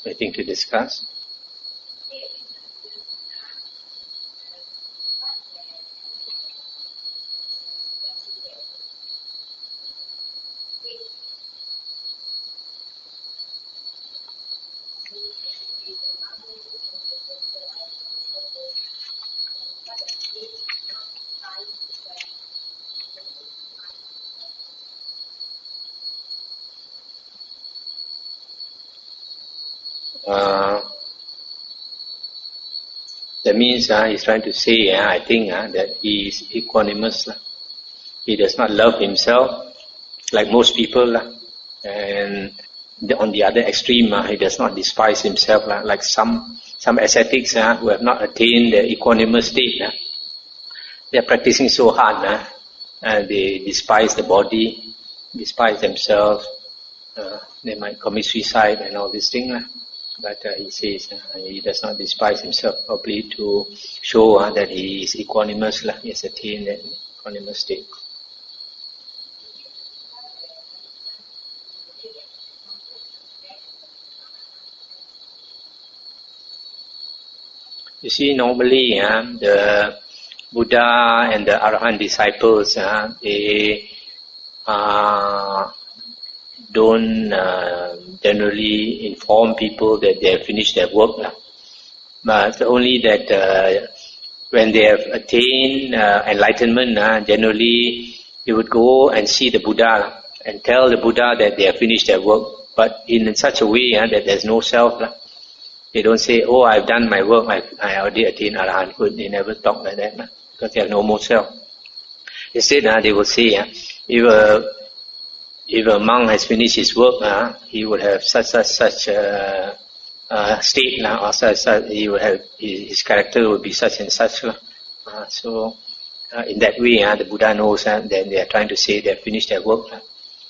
Anything to discuss? That means he's trying to say, I think, that he is equanimous. He does not love himself like most people. And on the other extreme, he does not despise himself like some ascetics who have not attained the equanimous state. They are practicing so hard, and they despise the body, despise themselves. They might commit suicide and all these things. But he says he does not despise himself, probably to show that he is equanimous, he has attained that equanimous state. You see, normally the Buddha and the Arahant disciples, they don't generally inform people that they have finished their work. But only that when they have attained enlightenment, generally they would go and see the Buddha and tell the Buddha that they have finished their work, but in such a way that there's no self. They don't say, oh, I've done my work, I already attained Arahanthood. They never talk like that, because they have no more self. Instead, they will say, if a monk has finished his work, he would have such a state, or such, he would have, his character would be such and such. So, in that way, the Buddha knows that they are trying to say they have finished their work.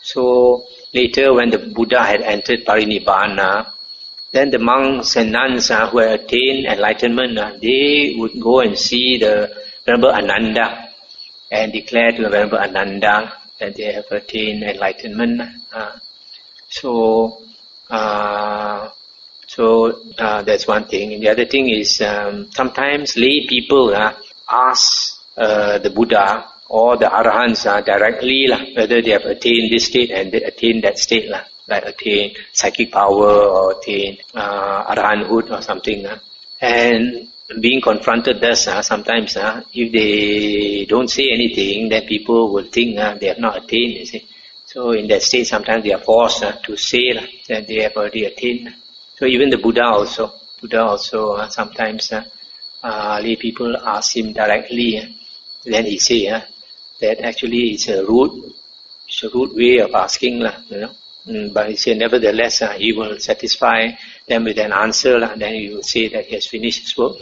So, later when the Buddha had entered Parinibbana, then the monks and nuns who had attained enlightenment, they would go and see the Venerable Ananda and declare to the Venerable Ananda that they have attained enlightenment. So that's one thing. And the other thing is sometimes lay people ask the Buddha or the Arahants directly whether they have attained this state and they attained that state, like attain psychic power or attain Arahanthood or something. And being confronted thus, sometimes if they don't say anything, then people will think they have not attained, you see. So in that state, sometimes they are forced to say that they have already attained. So even the Buddha also sometimes lay people ask him directly, then he say that actually it's a rude way of asking, But he said, nevertheless, he will satisfy them with an answer, then he will say that he has finished his work.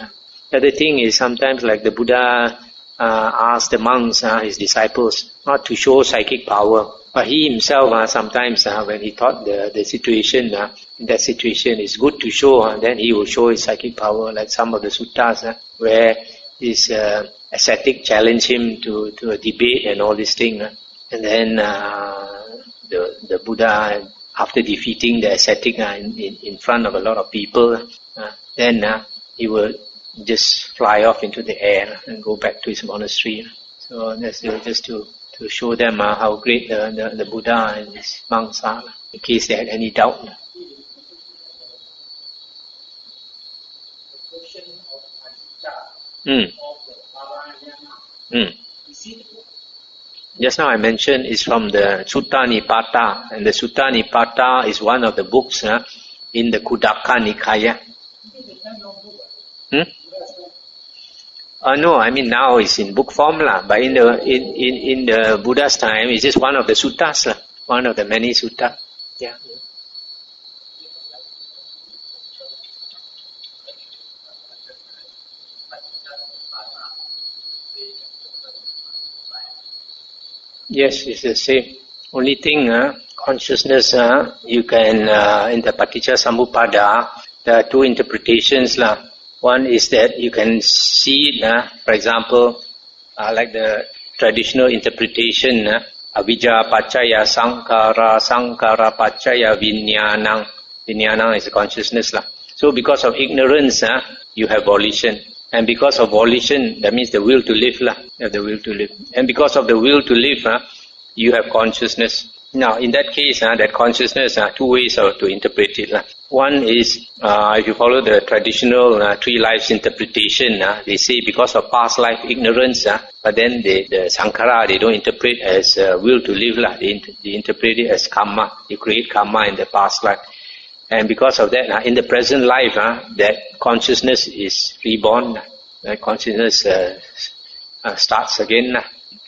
The other thing is sometimes like the Buddha asked the monks, his disciples, not to show psychic power. But he himself, sometimes when he thought the situation, in that situation is good to show, then he will show his psychic power, like some of the suttas, where this ascetic challenged him to a debate and all these things. And then the Buddha, after defeating the ascetic in front of a lot of people, then he will just fly off into the air and go back to his monastery. So that's just to show them how great the Buddha and his monks are, in case they had any doubt. Just now I mentioned is from the Sutta Nipata, and the Sutta Nipata is one of the books in the Khuddaka Nikaya. No, I mean now it's in book form but in the Buddha's time it's just one of the suttas one of the many suttas. Yeah. Yes, it's the same. Only thing, consciousness, you can, in the Paticcasamuppada, there are two interpretations. One is that you can see it, for example, like the traditional interpretation, avijja paccaya sankhara, sankhara paccaya viññānaṁ, Vijnana is consciousness lah. So because of ignorance, you have volition. And because of volition, that means the will to live lah. You have the will to live. And because of the will to live, you have consciousness. Now, in that case, that consciousness, two ways to interpret it. One is, if you follow the traditional three lives interpretation, they say because of past life ignorance, but then the Sankara, they don't interpret as will to live. They interpret it as karma. They create karma in the past life. And because of that, in the present life, that consciousness is reborn. That consciousness starts again.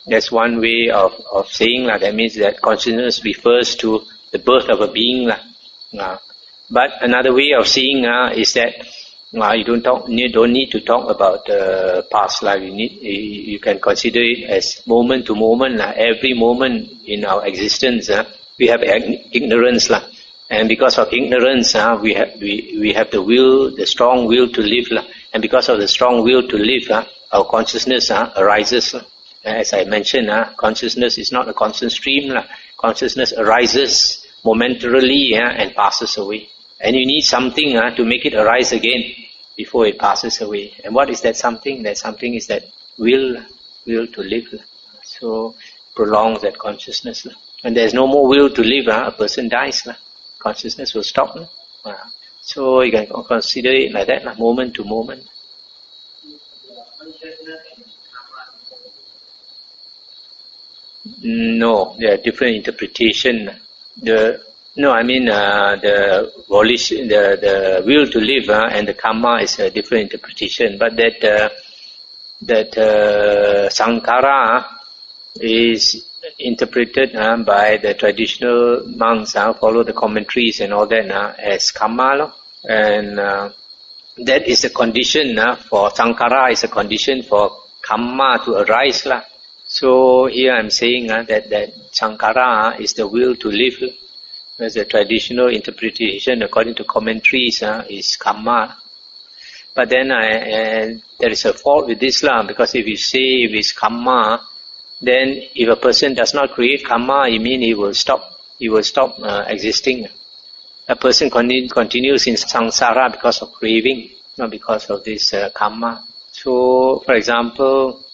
That's one way of saying. That means that consciousness refers to the birth of a being. But another way of seeing is that you don't need to talk about past life. You can consider it as moment to moment. Every moment in our existence, we have ignorance. And because of ignorance, we have the will, the strong will to live. And because of the strong will to live, our consciousness arises. As I mentioned, consciousness is not a constant stream. Consciousness arises momentarily and passes away. And you need something to make it arise again before it passes away. And what is that something? That something is that will to live. So prolongs that consciousness. When there is no more will to live, a person dies. Consciousness will stop. So you can consider it like that, moment to moment. No, there are different interpretation. The volition, the will to live and the karma is a different interpretation. But that Sankara is interpreted by the traditional monks, follow the commentaries and all that as karma, and that is a condition for Sankara, is a condition for karma to arise. So here I'm saying that Sankara is the will to live, whereas the traditional interpretation according to commentaries is karma. But then there is a fault with this, because if you say if it's karma, then if a person does not create karma, it means he will stop existing. A person continues in samsara because of craving, not because of this karma. So, for example,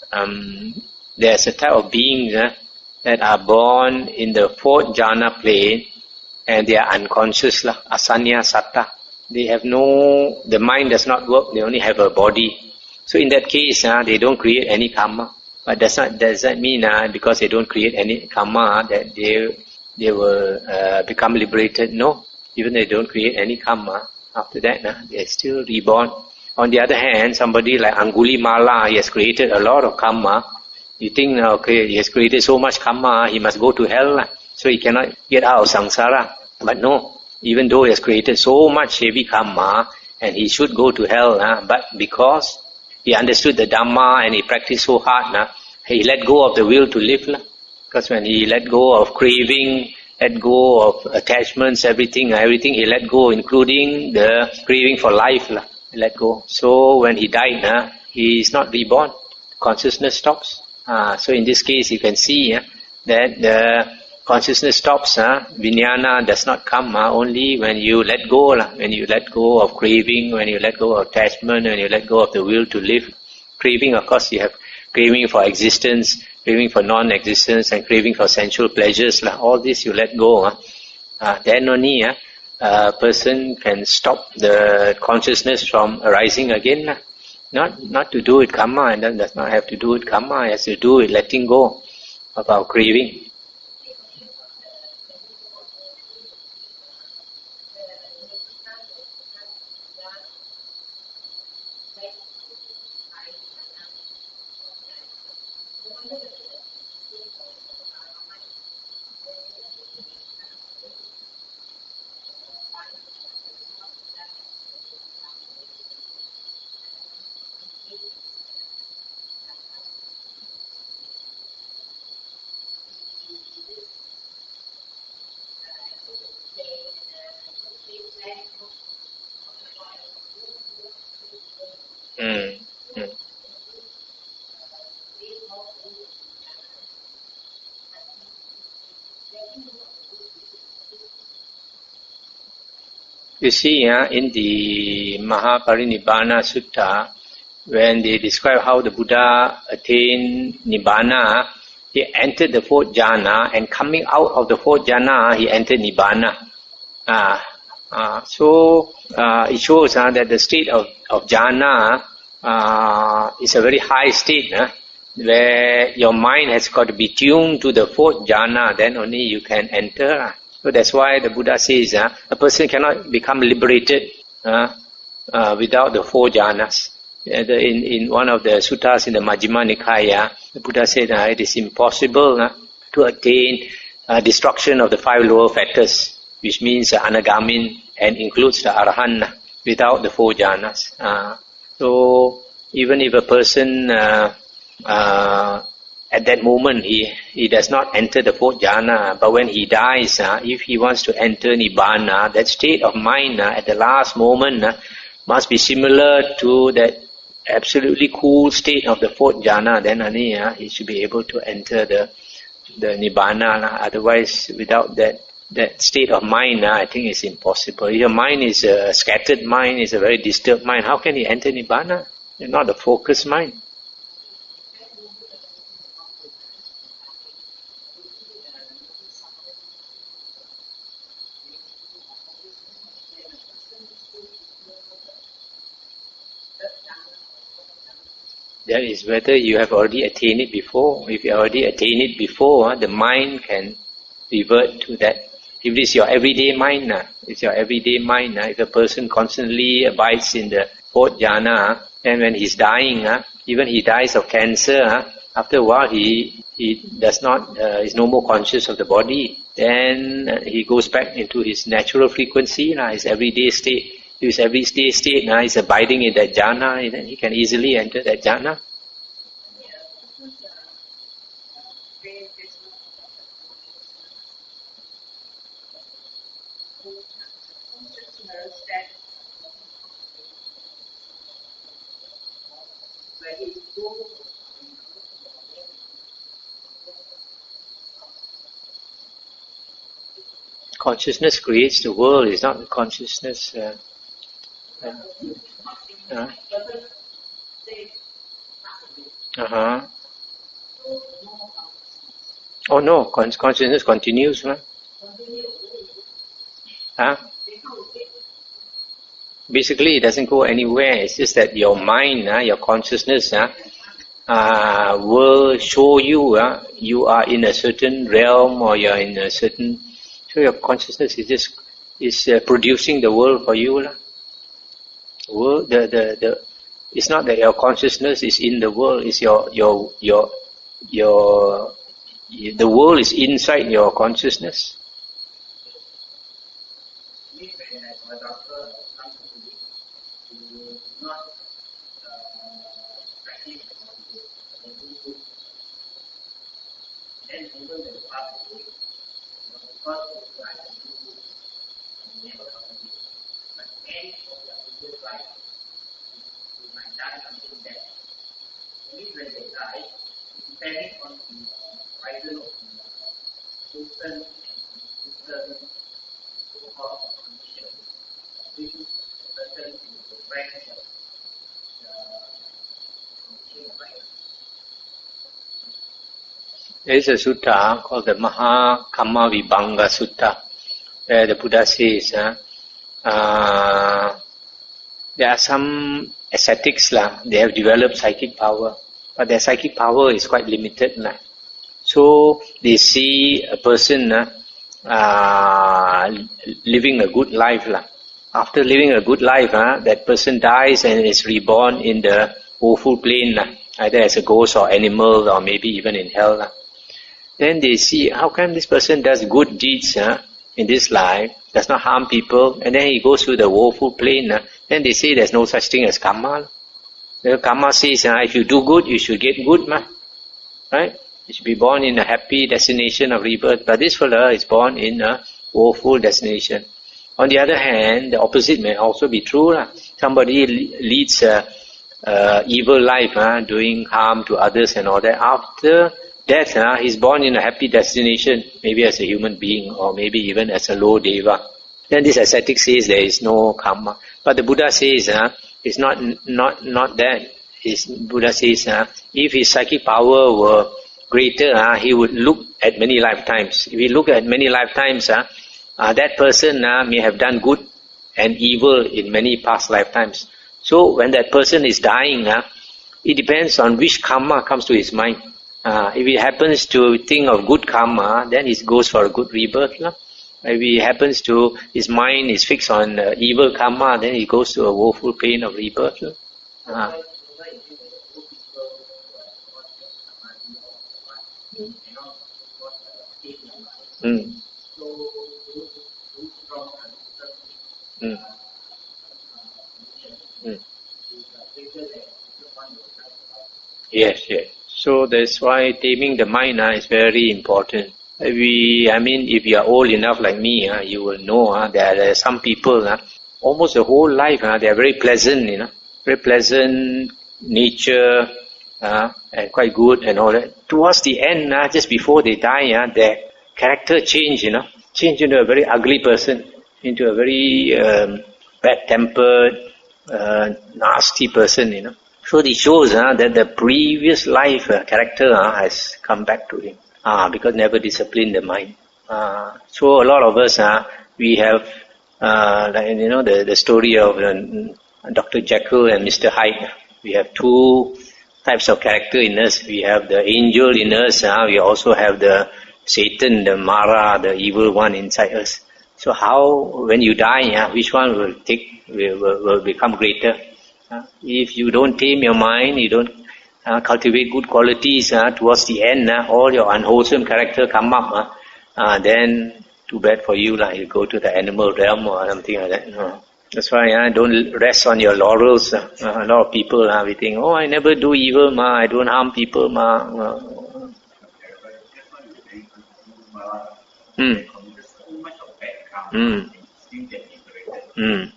there's a type of beings that are born in the fourth jhana plane, and they are unconscious, asanya satta. They have the mind does not work, they only have a body. So in that case, they don't create any karma. But does that mean because they don't create any karma that they will become liberated? No. Even they don't create any karma, after that they're still reborn. On the other hand, somebody like Angulimala, he has created a lot of karma. You think, okay, he has created so much karma, he must go to hell, so he cannot get out of samsara. But no, even though he has created so much heavy karma, and he should go to hell, but because he understood the Dhamma and he practiced so hard, he let go of the will to live. Because when he let go of craving, let go of attachments, everything he let go, including the craving for life. He let go. So when he died, he is not reborn. Consciousness stops. So in this case, you can see that the consciousness stops. Vijnana does not come only when you let go. When you let go of craving, when you let go of attachment, when you let go of the will to live. Craving, of course, you have craving for existence, craving for non-existence, and craving for sensual pleasures. All this you let go. Then only a person can stop the consciousness from arising again. Not to do with karma, and then does not have to do with karma. It has to do with letting go of our craving. You see, in the Mahaparinibbana Sutta, when they describe how the Buddha attained Nibbana, he entered the fourth jhana, and coming out of the fourth jhana, he entered Nibbana. So it shows that the state of jhana is a very high state, where your mind has got to be tuned to the fourth jhana, then only you can enter. So that's why the Buddha says a person cannot become liberated without the four jhanas. In one of the suttas in the Majjhima Nikaya, the Buddha said it is impossible to attain destruction of the five lower fetters, which means anagamin and includes the arahant, without the four jhanas. So even if a person at that moment he does not enter the fourth jhana, but when he dies, if he wants to enter Nibbana, that state of mind at the last moment must be similar to that absolutely cool state of the fourth jhana, then only he should be able to enter the Nibbana. Otherwise, without that state of mind, I think it's impossible. If your mind is a scattered mind, is a very disturbed mind, how can you enter Nibbana? It's not a focused mind. That is whether you have already attained it before. If you already attained it before, the mind can revert to that. If it is your everyday mind, if a person constantly abides in the fourth jhana, then when he's dying, even he dies of cancer, after a while he does not, is no more conscious of the body. Then he goes back into his natural frequency, his everyday state. His everyday state is abiding in that jhana, then he can easily enter that jhana. Consciousness creates the world, it's not consciousness. Oh no, consciousness continues. Basically, it doesn't go anywhere. It's just that your mind, your consciousness, will show you you are in a certain realm, or you are in a certain. So your consciousness is producing the world for you. World, it's not that your consciousness is in the world. It's the world is inside your consciousness. There is a sutta called the Mahakamma-vibhanga Sutta, where the Buddha says there are some ascetics, they have developed psychic power, but their psychic power is quite limited. So they see a person living a good life. After living a good life, that person dies and is reborn in the woeful plane, either as a ghost or animal, or maybe even in hell. Then they see, how come this person does good deeds in this life, does not harm people, and then he goes to the woeful plane. Then they say there's no such thing as karma. The karma says, if you do good, you should get good. Right? You should be born in a happy destination of rebirth. But this fellow is born in a woeful destination. On the other hand, the opposite may also be true. Somebody leads a evil life, doing harm to others and all that. After death, he's born in a happy destination, maybe as a human being, or maybe even as a low deva. Then this ascetic says there is no karma. But the Buddha says it's not that. Buddha says if his psychic power were greater, he would look at many lifetimes. If he look at many lifetimes, that person may have done good and evil in many past lifetimes. So when that person is dying, it depends on which karma comes to his mind. If he happens to think of good karma, then he goes for a good rebirth. If he happens to, his mind is fixed on evil karma, then he goes to a woeful pain of rebirth. Mm. Mm. Mm. Yes. So that's why taming the mind is very important. If you are old enough like me, you will know that there are some people, almost the whole life, they are very pleasant, very pleasant nature, and quite good and all that. Towards the end, just before they die, their character change, change into a very ugly person, into a very bad-tempered, nasty person, So it shows that the previous life character has come back to him because never disciplined the mind. So a lot of us, we have, the story of Dr. Jekyll and Mr. Hyde. We have two types of character in us. We have the angel in us. We also have the Satan, the Mara, the evil one inside us. So how, when you die, which one will become greater? If you don't tame your mind, you don't cultivate good qualities, towards the end, all your unwholesome character come up, then too bad for you, you go to the animal realm or something like that. That's why don't rest on your laurels. A lot of people we think, I never do evil, I don't harm people. Mm. Mm. Mm.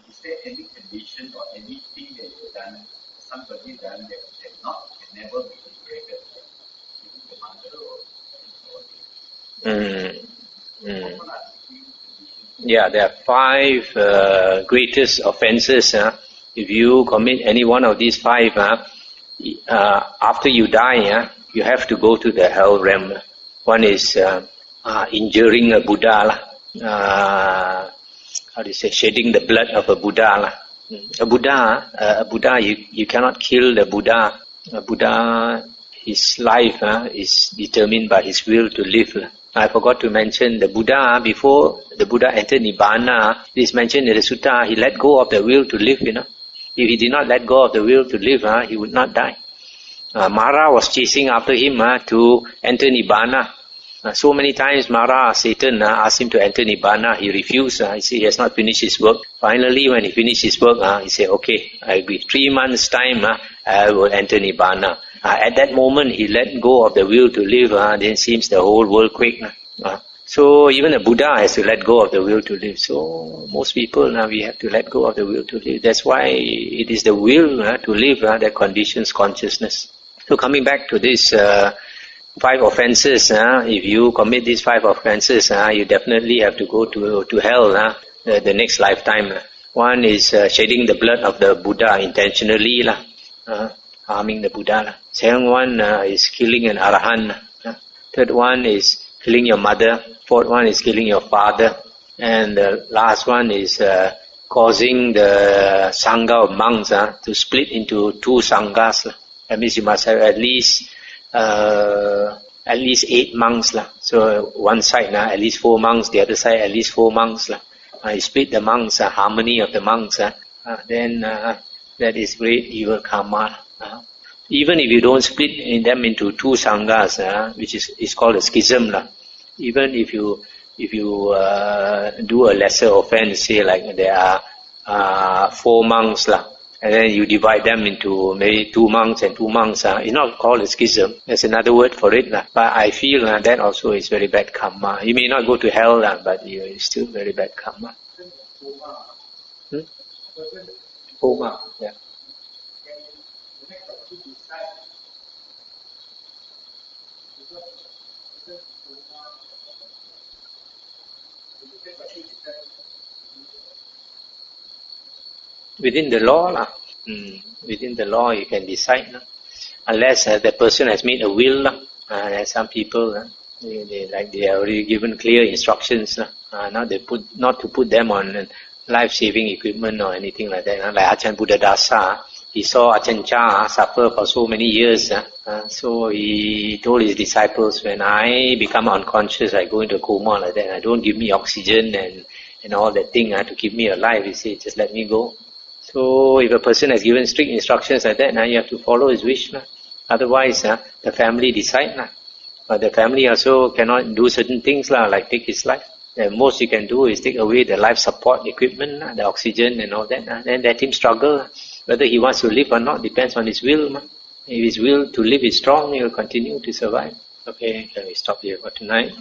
Mm. Mm. Yeah, there are 5 greatest offenses. If you commit any one of these 5, after you die, you have to go to the hell realm. One is injuring a Buddha. How do you say? Shedding the blood of a Buddha. A Buddha, you cannot kill the Buddha. A Buddha, his life is determined by his will to live. I forgot to mention the Buddha, before the Buddha entered Nibbana, it is mentioned in the Sutta, he let go of the will to live, If he did not let go of the will to live, he would not die. Mara was chasing after him to enter Nibbana. So many times Mara, Satan, asked him to enter Nibbana. He refused. He said he has not finished his work. Finally, when he finished his work, he said, okay, I agree. 3 months' time, I will enter Nibbana. At that moment, he let go of the will to live. Then seems the whole world quake. So even a Buddha has to let go of the will to live. So most people, we have to let go of the will to live. That's why it is the will to live that conditions consciousness. So coming back to this 5 offenses, if you commit these 5 offenses, you definitely have to go to hell the next lifetime. One is shedding the blood of the Buddha intentionally, harming the Buddha. Second one is killing an Arahant. Third one is killing your mother. Fourth one is killing your father. And the last one is causing the Sangha of monks to split into 2 Sanghas. That means you must have at least 8 monks. So one side at least 4 monks, the other side at least 4 monks. You split the monks, harmony of the monks, then that is great evil karma. Even if you don't split them into 2 sanghas, which is called a schism, even if you do a lesser offense, say like there are 4 monks, and then you divide them into maybe 2 monks and 2 monks, it's not called a schism. There's another word for it, but I feel that also is very bad karma. You may not go to hell, but it's still very bad karma. Koma, yeah. within the law lah. Within the law you can decide lah. Unless the person has made a will lah. There's some people they are already given clear instructions lah. Not to put them on life-saving equipment or anything like that. Like Ajahn Buddhadasa, he saw Ajahn Chah suffer for so many years. So he told his disciples, when I become unconscious, I go into a coma like that. Don't give me oxygen and all that thing to keep me alive. He said, just let me go. So if a person has given strict instructions like that, now you have to follow his wish. Otherwise, the family decide. But the family also cannot do certain things like take his life. The most you can do is take away the life support equipment, the oxygen and all that. Then let him struggle. Whether he wants to live or not depends on his will. If his will to live is strong, he will continue to survive. Okay, can we stop here for tonight?